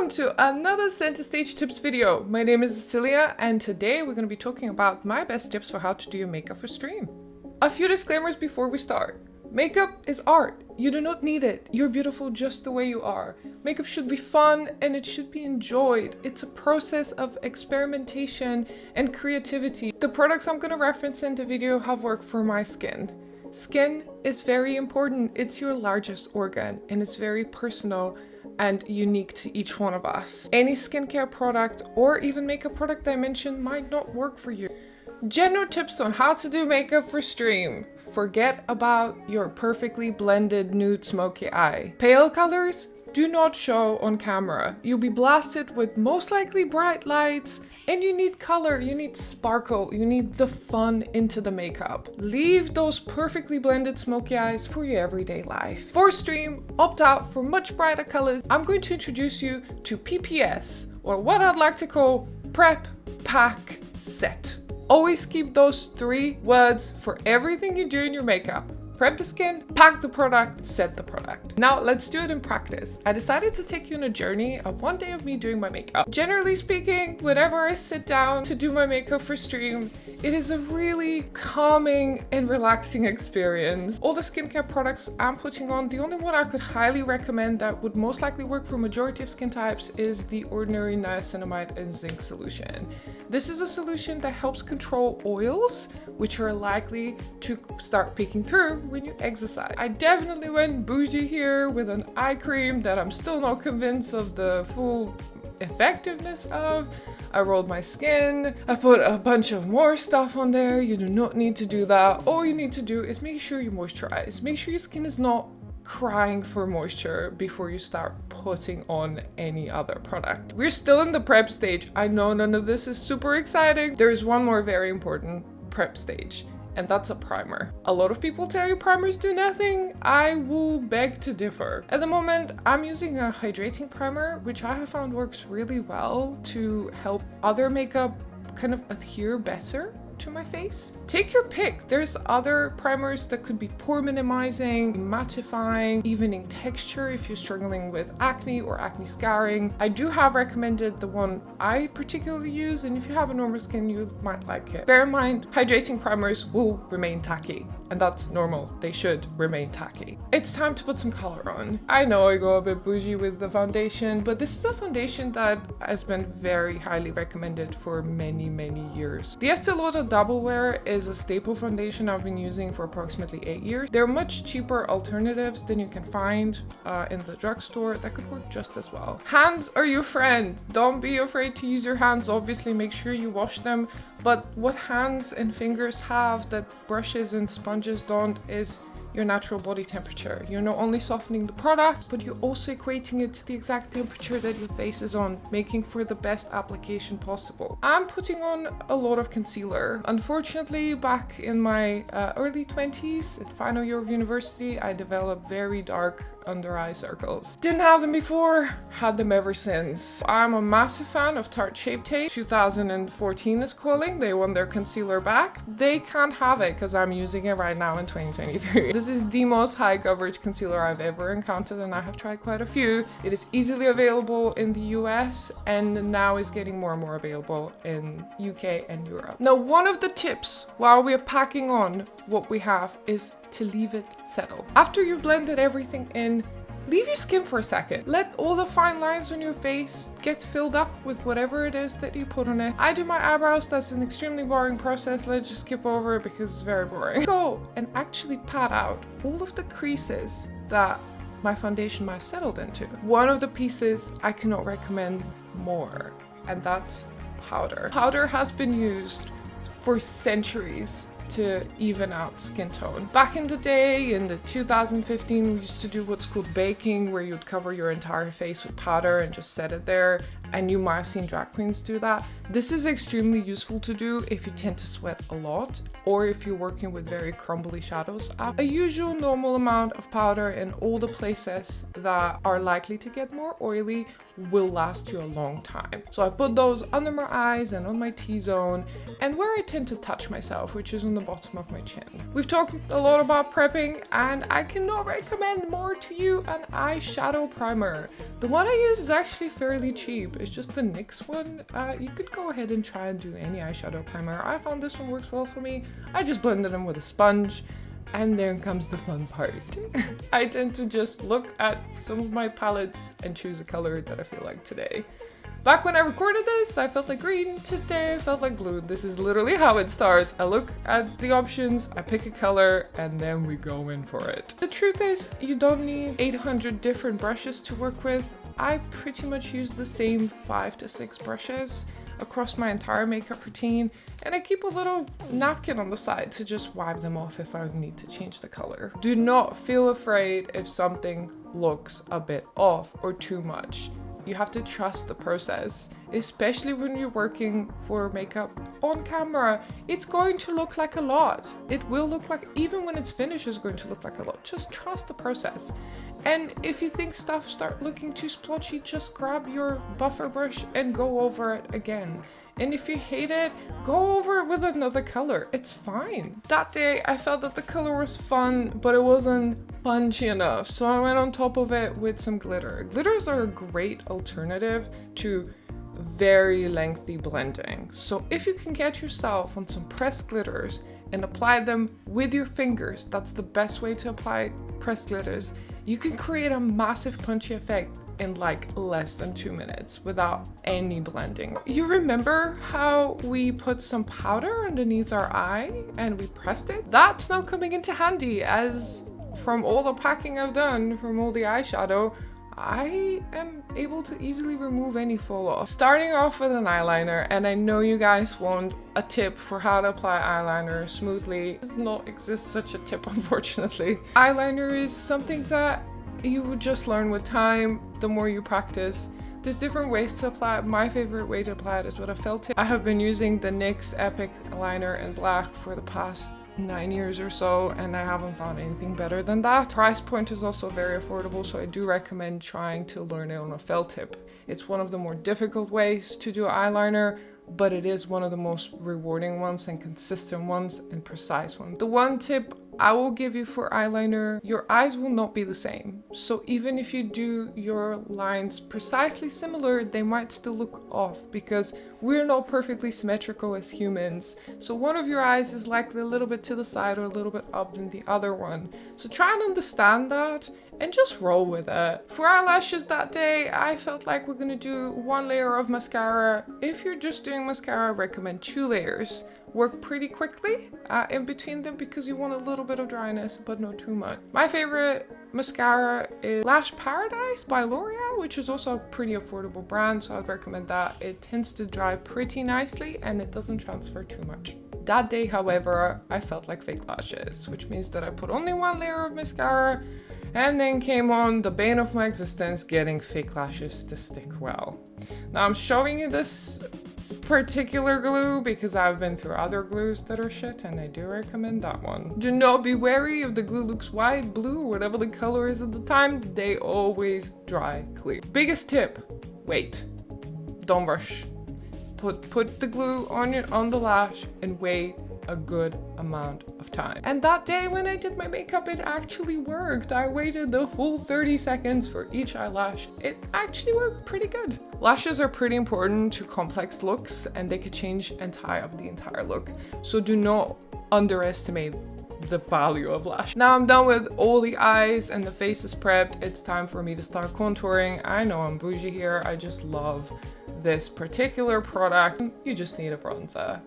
Welcome to another Center Stage Tips video. My name is Cecilia and today we're going to be talking about my best tips for how to do your makeup for stream. A few disclaimers before we start. Makeup is art. You do not need it. You're beautiful just the way you are. Makeup should be fun and it should be enjoyed. It's a process of experimentation and creativity. The products I'm going to reference in the video have worked for my skin. Skin is very important. It's your largest organ and it's very personal and unique to each one of us. Any skincare product or even makeup product I mentioned might not work for you. General tips on how to do makeup for stream. Forget about your perfectly blended nude smoky eye. Pale colors do not show on camera. You'll be blasted with most likely bright lights and you need color, you need sparkle, you need the fun into the makeup. Leave those perfectly blended smoky eyes for your everyday life. For stream, opt out for much brighter colors. I'm going to introduce you to PPS, or what I'd like to call prep, pack, set. Always keep those 3 words for everything you do in your makeup. Prep the skin, pack the product, set the product. Now let's do it in practice. I decided to take you on a journey of one day of me doing my makeup. Generally speaking, whenever I sit down to do my makeup for stream, it is a really calming and relaxing experience. All the skincare products I'm putting on, the only one I could highly recommend that would most likely work for majority of skin types is the ordinary niacinamide and zinc solution. This is a solution that helps control oils, which are likely to start peeking through when you exercise. I definitely went bougie here with an eye cream that I'm still not convinced of the full effectiveness of. I rolled my skin, I put a bunch of more stuff on there. You do not need to do that. All you need to do is make sure you moisturize. Make sure your skin is not crying for moisture before you start putting on any other product. We're still in the prep stage. I know none of this is super exciting. There is one more very important prep stage, and that's a primer. A lot of people tell you primers do nothing. I will beg to differ. At the moment, I'm using a hydrating primer, which I have found works really well to help other makeup kind of adhere better to my face. Take your pick. There's other primers that could be pore minimizing, mattifying, evening texture if you're struggling with acne or acne scarring. I do have recommended the one I particularly use, and if you have a normal skin, you might like it. Bear in mind, hydrating primers will remain tacky, and that's normal. They should remain tacky. It's time to put some color on. I know I go a bit bougie with the foundation, but this is a foundation that has been very highly recommended for many, many years. The Estee Lauder Double Wear is a staple foundation I've been using for approximately 8 years. There are much cheaper alternatives than you can find in the drugstore that could work just as well. Hands are your friend. Don't be afraid to use your hands. Obviously, make sure you wash them. But what hands and fingers have that brushes and sponges don't is your natural body temperature. You're not only softening the product, but you're also equating it to the exact temperature that your face is on, making for the best application possible. I'm putting on a lot of concealer. Unfortunately, back in my early 20s, at final year of university, I developed very dark under eye circles. Didn't have them before, had them ever since. I'm a massive fan of Tarte Shape Tape. 2014 is calling. They want their concealer back. They can't have it because I'm using it right now in 2023. This is the most high coverage concealer I've ever encountered, and I have tried quite a few. It is easily available in the US and now is getting more and more available in UK and Europe. Now, one of the tips while we're packing on what we have is to leave it settle. After you've blended everything in, leave your skin for a second. Let all the fine lines on your face get filled up with whatever it is that you put on it. I do my eyebrows. That's an extremely boring process. Let's just skip over it because it's very boring. Go and actually pat out all of the creases that my foundation might have settled into. One of the pieces I cannot recommend more, and that's powder. Powder has been used for centuries to even out skin tone. Back in the day, in the 2015, we used to do what's called baking, where you'd cover your entire face with powder and just set it there. And you might have seen drag queens do that. This is extremely useful to do if you tend to sweat a lot or if you're working with very crumbly shadows. A usual normal amount of powder in all the places that are likely to get more oily will last you a long time. So I put those under my eyes and on my T-zone and where I tend to touch myself, which is on the bottom of my chin. We've talked a lot about prepping, and I cannot recommend more to you an eyeshadow primer. The one I use is actually fairly cheap. It's just the NYX one. You could go ahead and try and do any eyeshadow primer. I found this one works well for me. I just blended them with a sponge. And there comes the fun part. I tend to just look at some of my palettes and choose a color that I feel like today. Back when I recorded this, I felt like green. Today I felt like blue. This is literally how it starts. I look at the options, I pick a color, and then we go in for it. The truth is, you don't need 800 different brushes to work with. I pretty much use the same 5 to 6 brushes across my entire makeup routine, and I keep a little napkin on the side to just wipe them off if I need to change the color. Do not feel afraid if something looks a bit off or too much. You have to trust the process, especially when you're working for makeup on camera. It's going to look like a lot. It will look like, even when it's finished, it's going to look like a lot. Just trust the process. And if you think stuff start looking too splotchy, just grab your buffer brush and go over it again. And if you hate it, go over it with another color. It's fine. That day, I felt that the color was fun, but it wasn't punchy enough. So I went on top of it with some glitter. Glitters are a great alternative to very lengthy blending. So if you can get yourself on some pressed glitters and apply them with your fingers, that's the best way to apply pressed glitters. You can create a massive punchy effect in like less than 2 minutes without any blending. You remember how we put some powder underneath our eye and we pressed it? That's now coming into handy, as from all the packing I've done, from all the eyeshadow, I am able to easily remove any fall off. Starting off with an eyeliner, and I know you guys want a tip for how to apply eyeliner smoothly. Does not exist such a tip, unfortunately. Eyeliner is something that you would just learn with time, the more you practice. There's different ways to apply it. My favorite way to apply it is with a felt tip. I have been using the NYX Epic liner in black for the past 9 years or so, and I haven't found anything better than that. Price point is also very affordable, so I do recommend trying to learn it on a felt tip. It's one of the more difficult ways to do eyeliner, but it is one of the most rewarding ones and consistent ones and precise ones. The one tip I will give you for eyeliner, your eyes will not be the same. So even if you do your lines precisely similar, they might still look off because we're not perfectly symmetrical as humans. So one of your eyes is likely a little bit to the side or a little bit up than the other one. So try and understand that and just roll with it. For eyelashes that day, I felt like we're gonna do 1 layer of mascara. If you're just doing mascara, I recommend 2 layers. Work pretty quickly in between them because you want a little bit of dryness, but not too much. My favorite mascara is Lash Paradise by L'Oreal, which is also a pretty affordable brand, so I'd recommend that. It tends to dry pretty nicely and it doesn't transfer too much. That day, however, I felt like fake lashes, which means that I put only 1 layer of mascara and then came on the bane of my existence, getting fake lashes to stick well. Now I'm showing you this particular glue because I've been through other glues that are shit, and I do recommend that one. Do not be wary if the glue looks white, blue, or whatever the color is at the time. They always dry clear. Biggest tip, wait. Don't rush. Put the glue on the lash and wait a good amount of time. And that day when I did my makeup, it actually worked. I waited the full 30 seconds for each eyelash. It actually worked pretty good. Lashes are pretty important to complex looks and they could change and tie up the entire look. So do not underestimate the value of lash. Now I'm done with all the eyes and the face is prepped. It's time for me to start contouring. I know I'm bougie here. I just love this particular product. You just need a bronzer.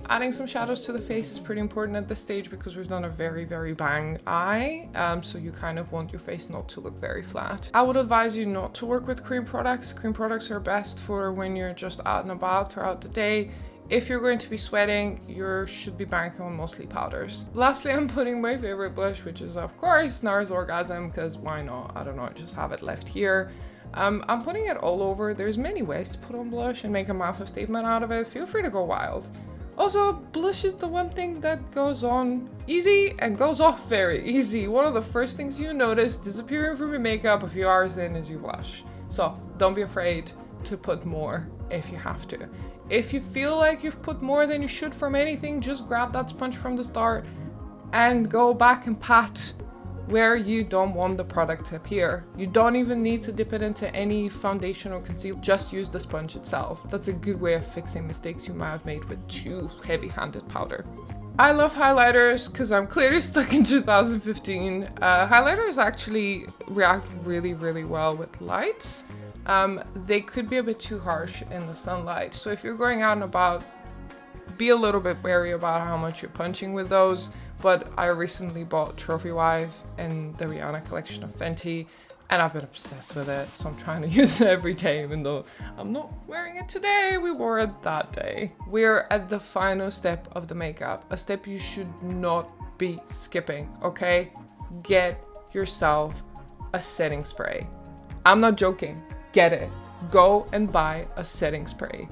Adding some shadows to the face is pretty important at this stage because we've done a very, very bang eye. So you kind of want your face not to look very flat. I would advise you not to work with cream products. Cream products are best for when you're just out and about throughout the day. If you're going to be sweating, you should be banking on mostly powders. Lastly, I'm putting my favorite blush, which is of course NARS Orgasm, because why not? I don't know, I just have it left here. I'm putting it all over. There's many ways to put on blush and make a massive statement out of it. Feel free to go wild. Also, blush is the one thing that goes on easy and goes off very easy. One of the first things you notice disappearing from your makeup a few hours in is your blush. So don't be afraid to put more if you have to. If you feel like you've put more than you should from anything, just grab that sponge from the start and go back and pat where you don't want the product to appear. You don't even need to dip it into any foundation or concealer, just use the sponge itself. That's a good way of fixing mistakes you might have made with too heavy-handed powder. I love highlighters because I'm clearly stuck in 2015. Highlighters actually react really, really well with lights. They could be a bit too harsh in the sunlight. So if you're going out and about, be a little bit wary about how much you're punching with those. But I recently bought Trophy Wife in the Rihanna collection of Fenty, and I've been obsessed with it. So I'm trying to use it every day, even though I'm not wearing it today. We wore it that day. We're at the final step of the makeup, a step you should not be skipping, okay? Get yourself a setting spray. I'm not joking. Get it. Go and buy a setting spray.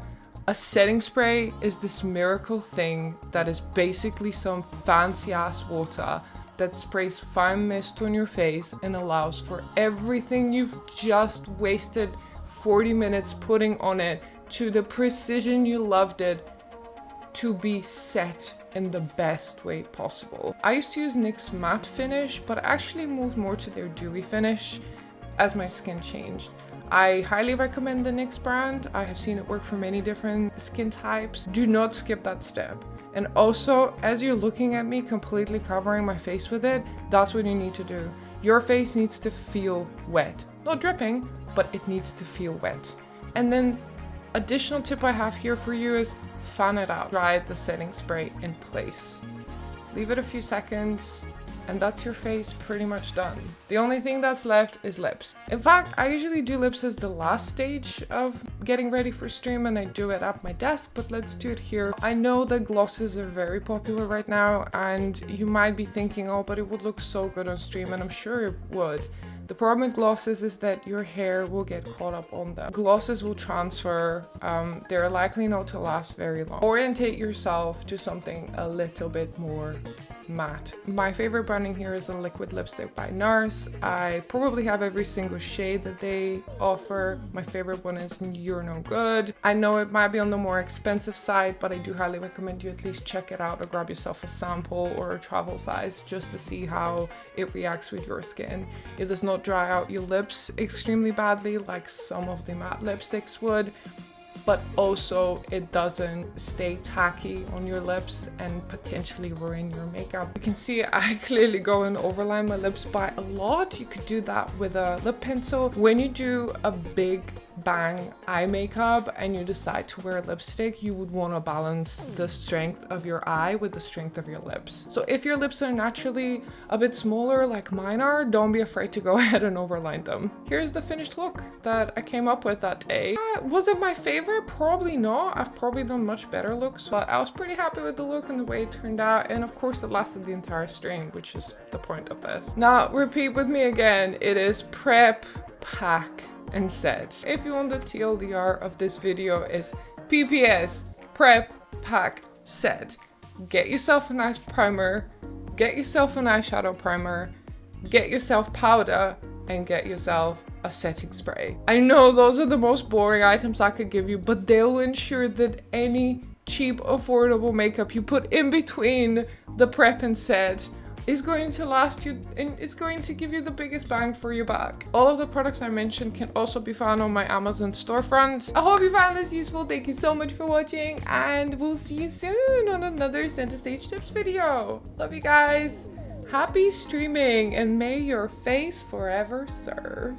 A setting spray is this miracle thing that is basically some fancy ass water that sprays fine mist on your face and allows for everything you've just wasted 40 minutes putting on it to the precision you loved it to be set in the best way possible. I used to use NYX matte finish, but I actually moved more to their dewy finish as my skin changed. I highly recommend the NYX brand. I have seen it work for many different skin types. Do not skip that step. And also, as you're looking at me completely covering my face with it, that's what you need to do. Your face needs to feel wet. Not dripping, but it needs to feel wet. And then additional tip I have here for you is fan it out. Dry the setting spray in place. Leave it a few seconds, and that's your face pretty much done. The only thing that's left is lips. In fact, I usually do lips as the last stage of getting ready for stream, and I do it at my desk, but let's do it here. I know that glosses are very popular right now, and you might be thinking, oh, but it would look so good on stream, and I'm sure it would. The problem with glosses is that your hair will get caught up on them. Glosses will transfer, they're likely not to last very long. Orientate yourself to something a little bit more matte. My favorite branding here is a liquid lipstick by NARS. I probably have every single shade that they offer. My favorite one is You're No Good. I know it might be on the more expensive side, but I do highly recommend you at least check it out or grab yourself a sample or a travel size just to see how it reacts with your skin. It does not dry out your lips extremely badly like some of the matte lipsticks would, but also it doesn't stay tacky on your lips and potentially ruin your makeup. You can see I clearly go and overline my lips by a lot. You could do that with a lip pencil. When you do a big bang eye makeup and you decide to wear lipstick, you would want to balance the strength of your eye with the strength of your lips. So if your lips are naturally a bit smaller like mine are, don't be afraid to go ahead and overline them. Here's the finished look that I came up with that day. Was it my favorite? Probably not. I've probably done much better looks, but I was pretty happy with the look and the way it turned out, and of course it lasted the entire stream, which is the point of this. Now repeat with me again. It is prep, pack, and set. If you want the TLDR of this video is PPS, prep, pack, set. Get yourself a nice primer, get yourself an eyeshadow primer, get yourself powder, and get yourself a setting spray. I know those are the most boring items I could give you, but they'll ensure that any cheap, affordable makeup you put in between the prep and set is going to last you and it's going to give you the biggest bang for your buck. All of the products I mentioned can also be found on my Amazon storefront. I hope you found this useful. Thank you so much for watching, and we'll see you soon on another Center Stage Tips video. Love you guys. Happy streaming, and may your face forever serve.